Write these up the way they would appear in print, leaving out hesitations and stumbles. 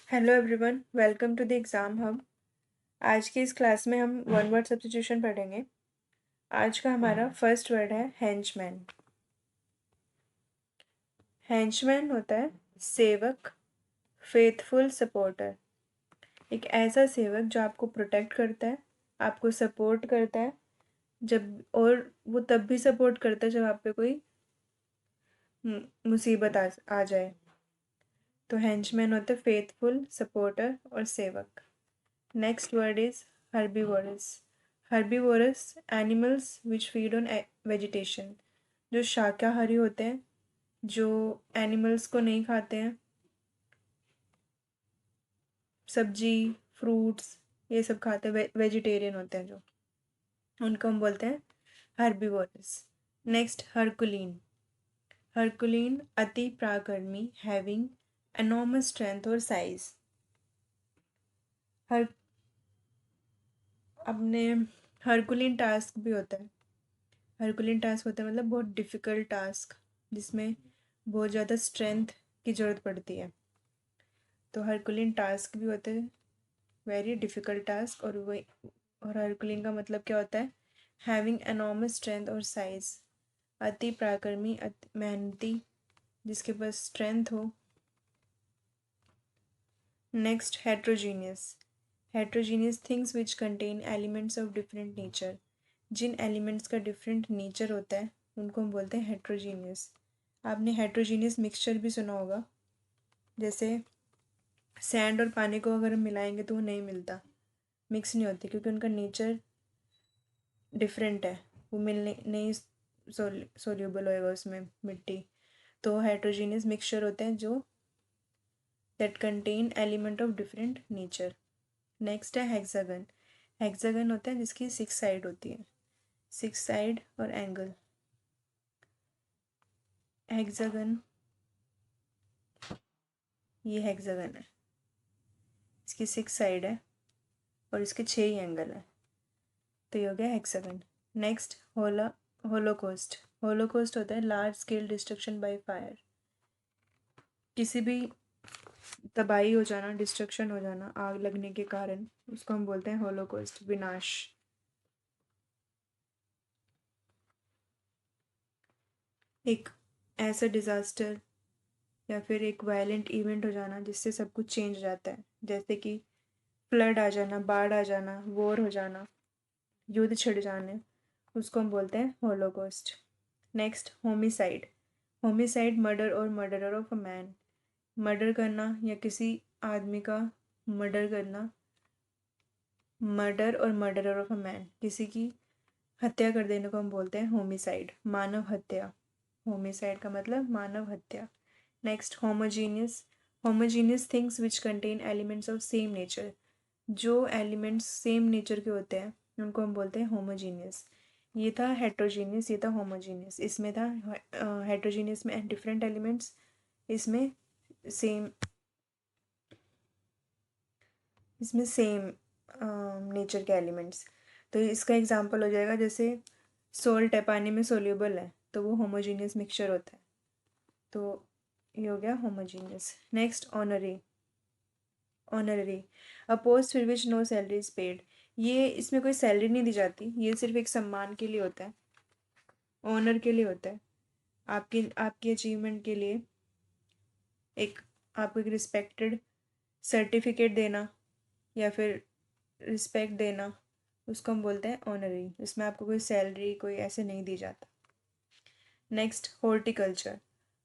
Hello everyone, welcome to the exam hub. आज की इस क्लास में हम वन वर्ड सब्स्टिट्यूशन पढ़ेंगे। आज का हमारा फर्स्ट वर्ड है हेंचमैन। हेंचमैन होता है सेवक, फेथफुल सपोर्टर। एक ऐसा सेवक जो आपको प्रोटेक्ट करता है, आपको सपोर्ट करता है जब, और वो तब भी सपोर्ट करता है जब आप पे कोई मुसीबत आ जाए। तो हेंचमैन होता है फेथफुल सपोर्टर और सेवक। Next word is herbivorous. Herbivorous animals which feed on vegetation. जो शाकाहारी होते हैं, जो एनिमल्स को नहीं खाते हैं, सब्जी फ्रूट्स ये सब खाते हैं, वेजिटेरियन होते हैं जो, उनको हम बोलते हैं हर्बीवोरस। नेक्स्ट हरकुलीन। हरकुलीन अति पराक्रमी, हैविंग एनॉर्मस स्ट्रेंथ और साइज। हर अपने हरकुलीन टास्क भी होता है। हरकुलिन टास्क होता है मतलब बहुत डिफ़िकल्ट टास्क, जिसमें बहुत ज़्यादा स्ट्रेंथ की ज़रूरत पड़ती है। तो हरकुलिन टास्क भी होते हैं वेरी डिफ़िकल्ट टास्क। और हरकुलिन का मतलब क्या होता है? हैविंग एनॉर्मस स्ट्रेंथ और साइज। अति पराक्रमी, अति मेहनती, जिसके पास स्ट्रेंथ हो। Next heterogeneous. Heterogeneous things which contain elements of different nature. जिन एलिमेंट्स का डिफरेंट नेचर होता है उनको हम बोलते हैं हेट्रोजीनियस। आपने हेट्रोजीनियस मिक्सचर भी सुना होगा, जैसे सैंड और पानी को अगर हम मिलाएंगे तो वो नहीं मिलता, मिक्स नहीं होती, क्योंकि उनका नेचर डिफरेंट है। वो मिलने नहीं, सोल्यूबल होएगा उसमें मिट्टी। तो हेट्रोजीनियस मिक्सचर होते हैं जो that contain element of different nature. Next है हेक्सागन। हेक्सागन होता है जिसकी 6 साइड होती है, 6 साइड और एंगल। हेक्सागन, ये हेक्सागन है, इसकी 6 साइड है और इसके 6 ही एंगल है। तो ये हो गया हेक्सागन। Next Holocaust. होलोकॉस्ट होता है large scale destruction by fire. किसी भी तबाही हो जाना, डिस्ट्रक्शन हो जाना आग लगने के कारण, उसको हम बोलते हैं होलोकॉस्ट, विनाश। एक ऐसा डिज़ास्टर या फिर एक वायलेंट इवेंट हो जाना जिससे सब कुछ चेंज हो जाता है, जैसे कि फ्लड आ जाना, बाढ़ आ जाना, वॉर हो जाना, युद्ध छिड़ जाने, उसको हम बोलते हैं holocaust. Next homicide. Homicide murder और murderer of a man. Murder करना या किसी आदमी का मर्डर करना, मर्डर और मर्डरर ऑफ अ मैन, किसी की हत्या कर देने को हम बोलते हैं होमिसाइड, मानव हत्या। होमिसाइड का मतलब मानव हत्या। Next homogeneous. Homogeneous things which contain elements of same nature. जो एलिमेंट्स सेम नेचर के होते हैं उनको हम बोलते हैं होमोजीनियस। ये था हेट्रोजीनियस, ये था होमोजीनियस। इसमें था हेट्रोजीनियस में डिफरेंट एलिमेंट्स, इसमें सेम, इसमें सेम नेचर के एलिमेंट्स। तो इसका एग्जांपल हो जाएगा, जैसे सोल्ट है, पानी में सोल्यूबल है, तो वो होमोजीनियस मिक्सचर होता है। तो ये हो गया homogeneous. Next honorary. Honorary, a post for which no salary is paid. ये, इसमें कोई सैलरी नहीं दी जाती, ये सिर्फ एक सम्मान के लिए होता है, ऑनर के लिए होता है, आपकी आपकी अचीवमेंट के लिए। एक, आपको एक रिस्पेक्टेड सर्टिफिकेट देना या फिर रिस्पेक्ट देना, उसको हम बोलते हैं ऑनरी। इसमें आपको कोई सैलरी कोई ऐसे नहीं दी जाता। Next horticulture.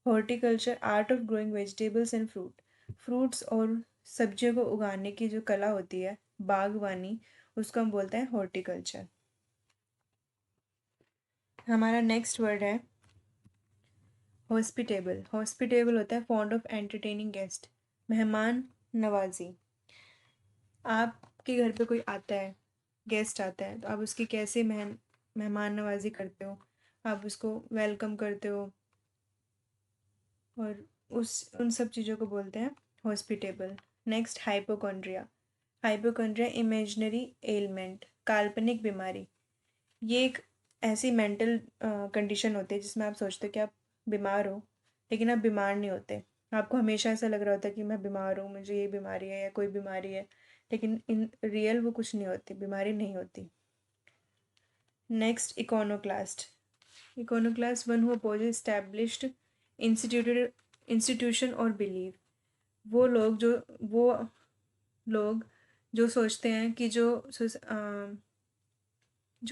Horticulture art of growing vegetables and fruit. Fruits और सब्जियों को उगाने की जो कला होती है, बागवानी, उसको हम बोलते हैं हॉर्टिकल्चर। हमारा नेक्स्ट वर्ड है हॉस्पिटेबल। हॉस्पिटेबल होता है फॉन्ड ऑफ एंटरटेनिंग गेस्ट, मेहमान नवाजी। आपके घर पे कोई आता है, गेस्ट आता है, तो आप उसकी कैसे मेहमान नवाजी करते हो, आप उसको वेलकम करते हो, और उन सब चीज़ों को बोलते हैं hospitable. Next hypochondria. Hypochondria imaginary element, काल्पनिक बीमारी। ये एक ऐसी मेंटल कंडीशन होती है जिसमें आप सोचते हो कि आप बीमार हो, लेकिन आप बीमार नहीं होते। आपको हमेशा ऐसा लग रहा होता है कि मैं बीमार हूँ, मुझे ये बीमारी है या कोई बीमारी है, लेकिन इन रियल वो कुछ नहीं होती, बीमारी नहीं होती। Next, iconoclast. Iconoclast one who oppose established instituted institution or believe. वो लोग जो सोचते हैं कि जो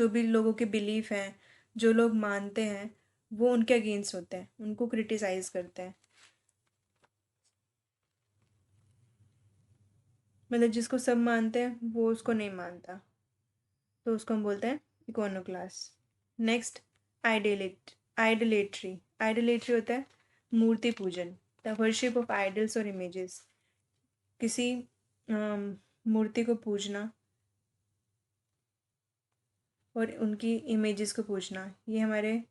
भी लोगों के बिलीफ हैं, जो लोग मानते हैं, वो उनके अगेंस्ट होते हैं, उनको क्रिटिसाइज करते हैं। मतलब जिसको सब मानते हैं वो उसको नहीं मानता, तो उसको हम बोलते हैं इकोनोक्लास्ट। नेक्स्ट, आइडलेट्री। आइडलेट्री होता है मूर्ति पूजन, द वर्शिप ऑफ आइडल्स और इमेजेस। किसी मूर्ति को पूजना और उनकी इमेजेस को पूजना, ये हमारे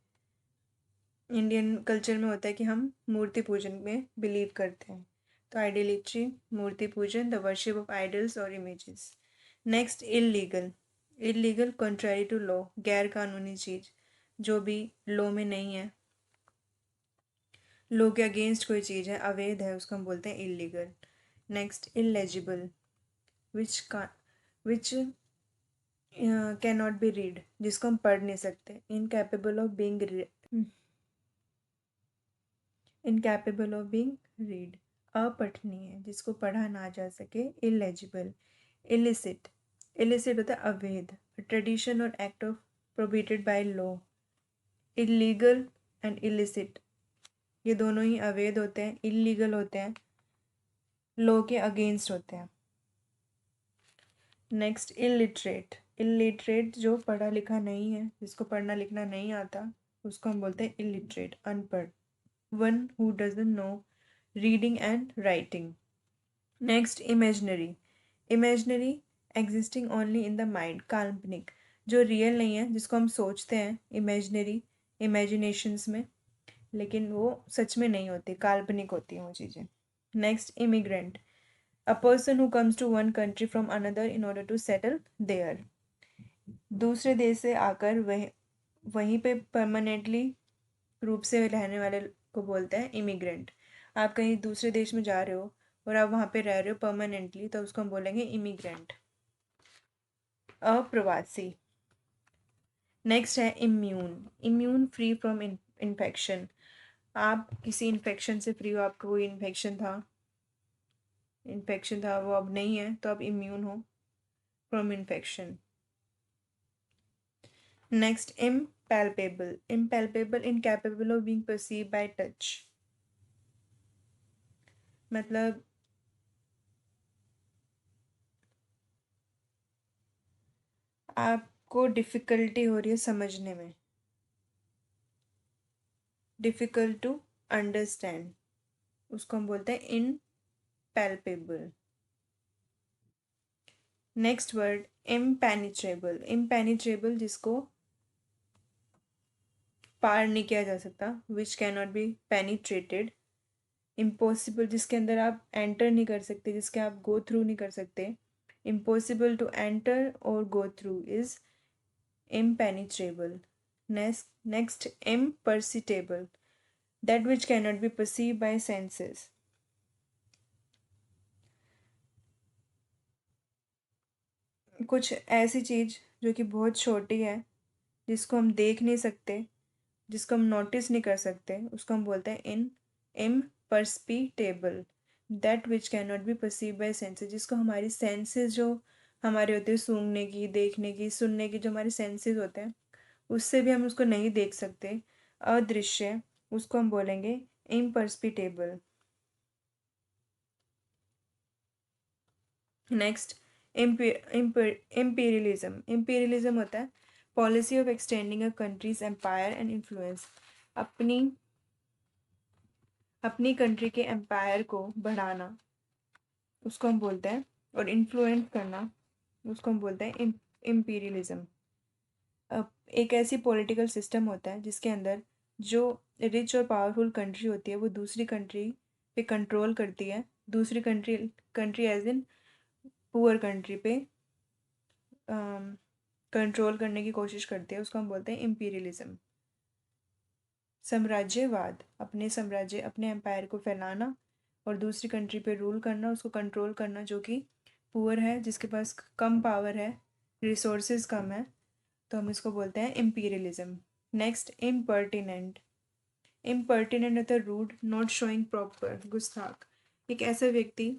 इंडियन कल्चर में होता है कि हम मूर्ति पूजन में बिलीव करते हैं। तो आइडलेट्री, मूर्ति पूजन, द वर्शिप ऑफ आइडल्स और images. Next, illegal. Illegal contrary to law, गैर कानूनी चीज़ जो भी लॉ में नहीं है, लॉ के अगेंस्ट कोई चीज़ है, अवैध है, उसको हम बोलते हैं इलीगल। नेक्स्ट, इलेजिबल, विच का which can not be read, जिसको हम पढ़ नहीं सकते। Incapable of being incapable of being read, अपठनीय, जिसको पढ़ा ना जा सके। इलेजिबल। इलिसिट। इलिसिट होता है अवैध, ट्रेडिशन और act of prohibited by law. Illegal and illicit ये दोनों ही अवैध होते हैं, इलीगल होते हैं, लॉ के अगेंस्ट होते हैं। Next, illiterate. इलिटरेट जो पढ़ा लिखा नहीं है, जिसको पढ़ना लिखना नहीं आता, उसको हम बोलते हैं इलिटरेट, अनपढ़। One who doesn't know reading and writing. Next, imaginary. Imaginary, existing only in the mind, काल्पनिक, जो रियल नहीं है, जिसको हम सोचते हैं इमेजनरी, इमेजिनेशंस में, लेकिन वो सच में नहीं होती, काल्पनिक होती हैं वो चीज़ें। Next, immigrant. A person who comes to one country from another in order to settle there, दूसरे देश से आकर वहीं पे परमानेंटली रूप से रहने वाले को बोलते हैं इमिग्रेंट। आप कहीं दूसरे देश में जा रहे हो और आप वहाँ पे रह रहे हो परमानेंटली, तो उसको हम बोलेंगे इमिग्रेंट। अप्रवासी। नेक्स्ट है immune. Immune, free from infection, आप किसी इन्फेक्शन से फ्री हो, आपको कोई इन्फेक्शन था, वो अब नहीं है, तो आप इम्यून हो from infection. Next, impalpable. Impalpable, incapable of being perceived by touch, मतलब आपको डिफ़िकल्टी हो रही है समझने में, डिफ़िकल्ट टू अंडरस्टैंड, उसको हम बोलते हैं impalpable. Next word, impenetrable. Impenetrable, जिसको पार नहीं किया जा सकता, which can not be penetrated. Impossible, जिसके अंदर आप एंटर नहीं कर सकते, जिसके आप गो थ्रू नहीं कर सकते। इम्पॉसिबल टू एंटर और go through is impenetrable. Next, imperceptible, that which cannot be perceived by senses. कुछ ऐसी चीज़ जो कि बहुत छोटी है, जिसको हम देख नहीं सकते, जिसको हम नोटिस नहीं कर सकते, उसको हम बोलते हैं imperceptible, that which cannot be perceived by senses, जिसको हमारी सेंसेस जो हमारे होते हैं, सूंघने की, देखने की, सुनने की, जो हमारे सेंसेस होते हैं, उससे भी हम उसको नहीं देख सकते, अदृश्य, उसको हम बोलेंगे imperceptible. Next, imperialism. Imperialism होता है policy of extending a country's empire and influence, अपनी अपनी कंट्री के एम्पायर को बढ़ाना, उसको हम बोलते हैं, और इन्फ्लुएंस करना, उसको हम बोलते हैं इम्पीरियलिज्म। एक ऐसी पॉलिटिकल सिस्टम होता है जिसके अंदर जो रिच और पावरफुल कंट्री होती है वो दूसरी कंट्री पे कंट्रोल करती है, दूसरी country country as in poor country पे कंट्रोल करने की कोशिश करती है, उसको हम बोलते हैं इम्पीरियलिज्म। साम्राज्यवाद, अपने साम्राज्य, अपने एम्पायर को फैलाना, और दूसरी कंट्री पे रूल करना, उसको कंट्रोल करना, जो कि पुअर है, जिसके पास कम पावर है, रिसोर्सेज कम है, तो हम इसको बोलते हैं इम्पीरियलिज्म। Next, impertinent. इम्पर्टिनेंट होता है रूड, नॉट शोइंग प्रॉपर, गुस्ताख। एक ऐसा व्यक्ति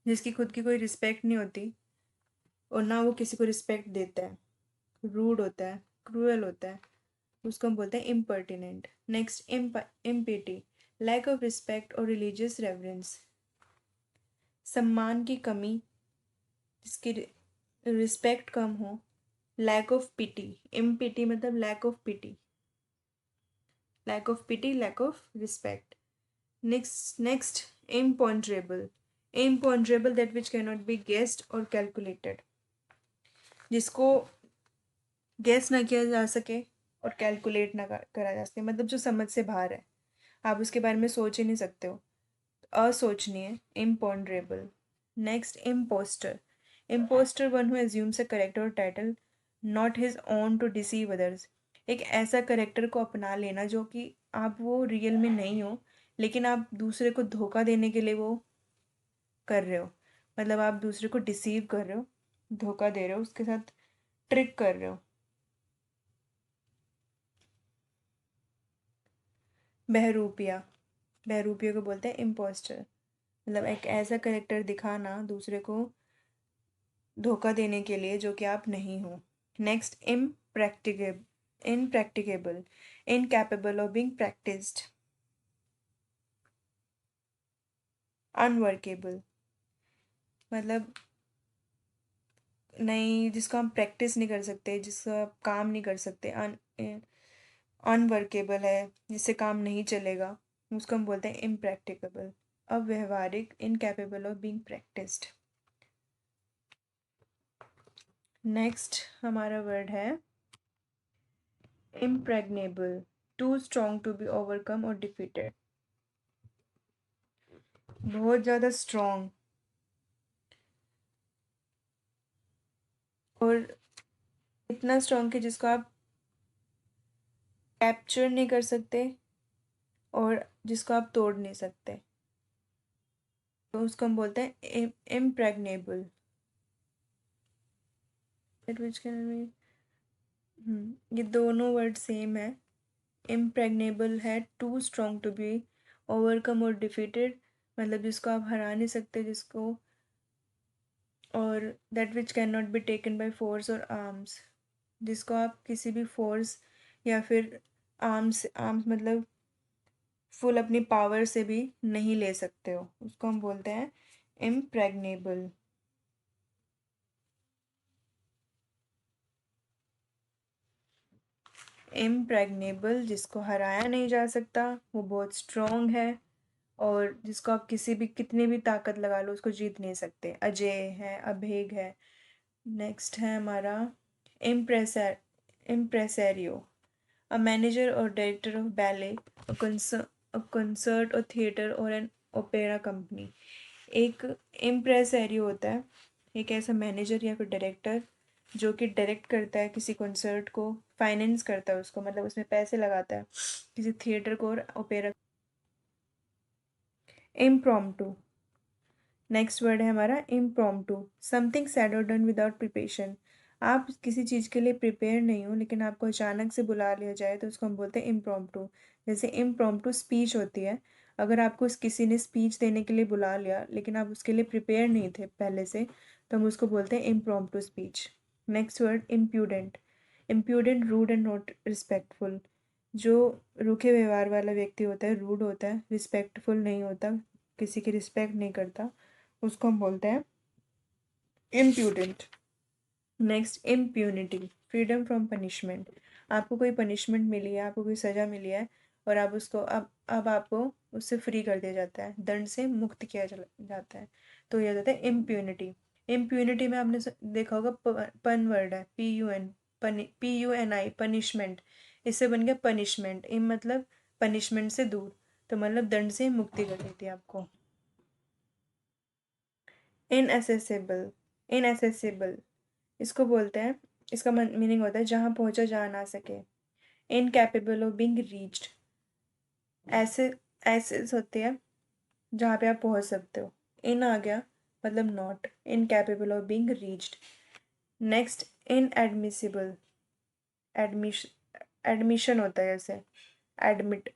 जिसकी खुद की कोई रिस्पेक्ट नहीं होती और ना वो किसी को रिस्पेक्ट देता है, रूड होता है, क्रूअल होता है, उसको हम बोलते हैं impertinent. Next, impiety, lack of respect or religious reverence, सम्मान की कमी, जिसकी रिस्पेक्ट कम हो। लैक ऑफ पिटी, इम्पिटी मतलब lack of pity, lack of pity, lack of respect. Next, imponderable. Imponderable, that which can not be guessed or calculated, जिसको guess ना किया जा सके और कैलकुलेट ना करा जा सके, मतलब जो समझ से बाहर है, आप उसके बारे में सोच ही नहीं सकते हो, असोचनीय, imponderable. Next, impostor. Impostor, one who assumes a character or title not his own to deceive others. एक ऐसा करेक्टर को अपना लेना जो कि आप वो रियल में नहीं हो, लेकिन आप दूसरे को धोखा देने के लिए वो कर रहे हो, मतलब आप दूसरे को डिसीव कर रहे हो, धोखा दे रहे हो, उसके साथ ट्रिक कर रहे हो। बहरूपिया, बहरूपिया को बोलते हैं इम्पोस्टर, मतलब एक ऐसा करेक्टर दिखाना दूसरे को धोखा देने के लिए जो कि आप नहीं हो। Next, impracticable, incapable of being practised, unworkable, मतलब नहीं, जिसको हम प्रैक्टिस नहीं कर सकते, जिसका आप काम नहीं कर सकते, अनवर्केबल है, जिससे काम नहीं चलेगा, उसको हम बोलते हैं इम्प्रैक्टिकेबल, अव्यवहारिक, incapable of being practised. Next हमारा वर्ड है impregnable, too strong to be overcome or defeated, बहुत ज़्यादा स्ट्रॉन्ग और इतना स्ट्रॉन्ग कि जिसको आप कैप्चर नहीं कर सकते और जिसको आप तोड़ नहीं सकते, तो उसको हम बोलते हैं इम्प्रेग्नेबल, विच कैन, ये दोनों वर्ड सेम है। इम्प्रेग्नेबल है too strong to be overcome और डिफीटेड, मतलब जिसको आप हरा नहीं सकते, जिसको, और that which can not be taken by force और आर्म्स, जिसको आप किसी भी फोर्स या फिर आर्म्स, आर्म्स मतलब फुल अपनी पावर से भी नहीं ले सकते हो, उसको हम बोलते हैं इम्प्रेग्नेबल। इम्प्रेग्नेबल, जिसको हराया नहीं जा सकता, वो बहुत स्ट्रॉन्ग है और जिसको आप किसी भी कितनी भी ताकत लगा लो उसको जीत नहीं सकते, अजय है, अभेग है। नेक्स्ट है हमारा इम्प्रेसर, इम्प्रेसरियो, a manager or director of ballet, a concert or theater or an opera company। एक इम्प्रेसरियो होता है, एक ऐसा मैनेजर या फिर डायरेक्टर जो कि डायरेक्ट करता है किसी कॉन्सर्ट को, फाइनेंस करता है उसको, मतलब उसमें पैसे लगाता है, किसी थिएटर को और ओपेरा। इम्प्रॉम्प्टू, नेक्स्ट वर्ड है हमारा इम्प्रॉम्प्टू, समथिंग सैड और डन विदाउट प्रिपरेशन। आप किसी चीज़ के लिए प्रिपेयर नहीं हो लेकिन आपको अचानक से बुला लिया जाए तो उसको हम बोलते हैं इम्प्रॉम्प्टू। जैसे इम्प्रॉम्प्टू स्पीच होती है, अगर आपको किसी ने स्पीच देने के लिए बुला लिया लेकिन आप उसके लिए प्रिपेयर नहीं थे पहले से, तो हम उसको बोलते हैं impromptu speech. Next word impudent, impudent, rude and not respectful, जो रूखे व्यवहार वाला व्यक्ति होता है, रूड होता है, रिस्पेक्टफुल नहीं होता, किसी की रिस्पेक्ट नहीं करता, उसको हम बोलते हैं impudent. Next, impunity, freedom from punishment, आपको कोई पनिशमेंट मिली है, आपको कोई सज़ा मिली है और आप उसको अब आपको उससे फ्री कर दिया जाता है, दंड से मुक्त किया जाता है, तो यह जाता है इम्प्यूनिटी। इम्प्यूनिटी में आपने देखा होगा पन वर्ड है, PUNI, पनिशमेंट, इससे बन गया पनिशमेंट, इम मतलब पनिशमेंट से दूर, तो मतलब दंड से मुक्ति कर देती है आपको। इनएसेसेबल, इनएसेसेबल, इसको बोलते हैं, इसका मीनिंग होता है जहाँ पहुँचा जा ना सके। इनकैपेबल ऑफ बीइंग रीच्ड, ऐसे ऐसे होते हैं जहाँ पे आप पहुँच सकते हो। इन आ गया मतलब not, incapable of being reached. Next inadmissible, admission, admission होता है जैसे एडमिट,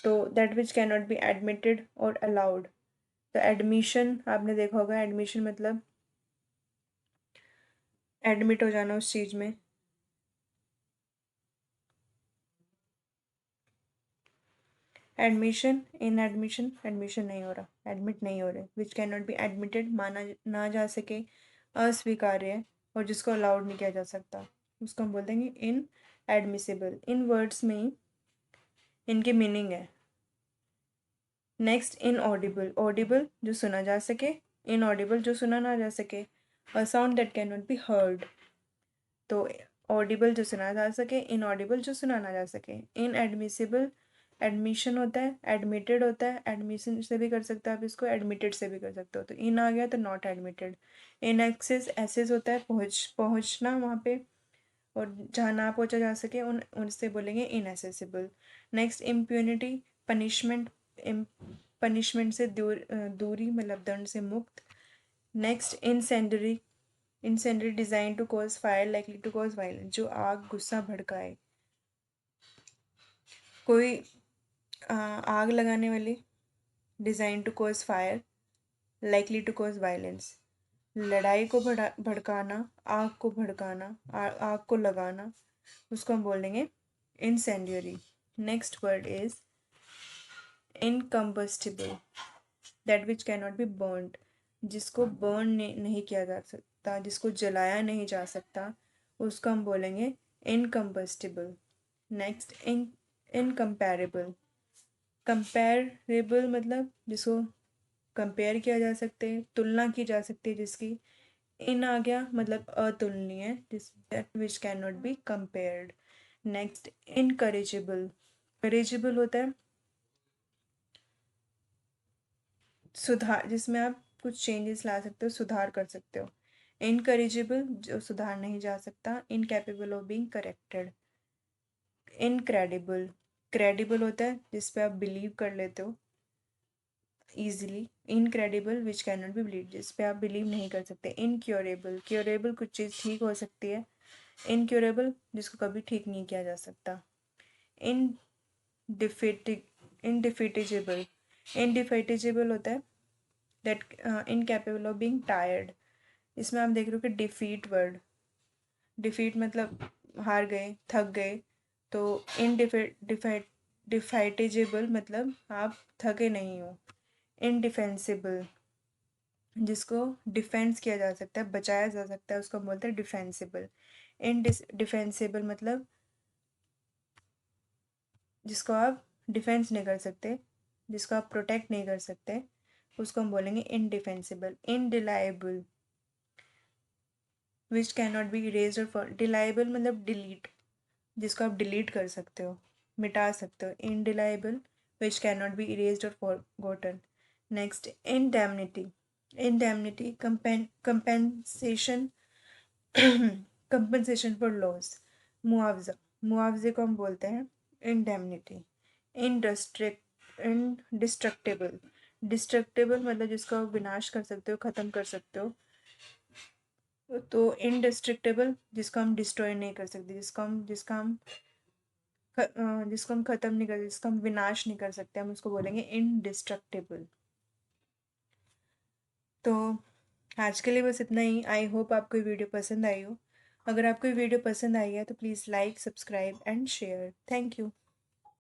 तो that which can not be admitted और अलाउड। तो एडमिशन आपने देखा होगा, एडमिशन मतलब एडमिट हो जाना उस चीज़ में। एडमिशन, इन एडमिशन, एडमिशन नहीं हो रहा, एडमिट नहीं हो रहे, विच कैन नॉट बी एडमिटेड माना ना जा सके, अस्वीकार्य है, और जिसको अलाउड नहीं किया जा सकता, उसको हम बोल देंगे इन एडमिसिबल। इन वर्ड्स में ही इनके मीनिंग है। नेक्स्ट इनऑडिबल, ऑडिबल जो सुना जा सके, इनऑडिबल जो सुना ना जा सके, a sound that can not be heard. तो ऑडिबल जो सुना जा सके, इनऑडिबल जो सुना ना जा सके। इनएडमिसिबल एडमिशन होता है, एडमिटेड होता है, एडमिशन से भी कर सकते हो आप इसको, एडमिटेड से भी कर सकते हो। तो इन आ गया तो not admitted. In access, access होता है पहुँचना वहाँ पे, और जहाँ ना पहुँचा जा सके उन उनसे बोलेंगे inaccessible. Next impunity, punishment, punishment से दूरी मतलब दंड से मुक्त। Next incendiary, incendiary design to cause fire likely to cause violence, जो आग गुस्सा भड़काए। कोई आग लगाने वाली, design to cause fire likely to cause violence, लड़ाई को भड़काना, आग को भड़काना, आग को लगाना, उसको हम बोलेंगे incendiary. Next word is इनकम्बस्टिबल, that which can not B burned, जिसको बर्न नहीं किया जा सकता, जिसको जलाया नहीं जा सकता, उसको हम बोलेंगे इनकम्बस्टिबल। नेक्स्ट इनकम्पेरेबल, कंपेरेबल मतलब जिसको कंपेयर किया जा सकते हैं, तुलना की जा सकती है जिसकी। इन आ गया मतलब अतुलनीय, जिस that which can not be compared. Next incorrigible, corrigible होता है सुधार, जिसमें आप कुछ चेंजेस ला सकते हो, सुधार कर सकते हो। इनकरेजेबल जो सुधार नहीं जा सकता, incapable of being corrected. Incredible, credible होता है जिस पे आप बिलीव कर लेते हो easily. Incredible which can not B believe, जिस पे आप बिलीव नहीं कर सकते। इनक्योरेबल, क्योरेबल कुछ चीज़ ठीक हो सकती है, इनक्योरेबल जिसको कभी ठीक नहीं किया जा सकता। इन डिफिट, इनडिफिटेजेबल, इनडिफिटेजेबल होता है that incapable of being tired. इसमें आप देख रहे हो कि डिफीट वर्ड, डिफीट मतलब हार गए, थक गए। तो डिफाइटेजेबल मतलब आप थके नहीं हो। इनडिफेंसिबल, जिसको डिफेंस किया जा सकता है, बचाया जा सकता है, उसको हम बोलते हैं डिफेंसिबल। डिफेंसिबल मतलब जिसको आप डिफेंस नहीं कर सकते, जिसको आप प्रोटेक्ट नहीं कर सकते, उसको हम बोलेंगे indefensible. Indelible which can not be erased or for, delible मतलब डिलीट, जिसको आप डिलीट कर सकते हो, मिटा सकते हो। Indelible which can not be erased or forgotten. Next indemnity, indemnity compensation, compensation for loss, मुआवजा, मुआवजे को हम बोलते हैं इंडेमनिटी। इनडिस्ट्रक्टेबल, डिस्ट्रक्टेबल मतलब जिसको आप विनाश कर सकते हो, ख़त्म कर सकते हो। तो इनडिस्ट्रक्टेबल जिसको हम डिस्ट्रॉय नहीं कर सकते, जिसको हम ख़त्म नहीं कर, जिसका हम विनाश नहीं कर सकते, हम उसको बोलेंगे इनडिस्ट्रक्टेबल। तो आज के लिए बस इतना ही। आई होप आपको ये वीडियो पसंद आई हो। अगर आपको ये वीडियो पसंद आई है तो please like, subscribe and share. Thank you.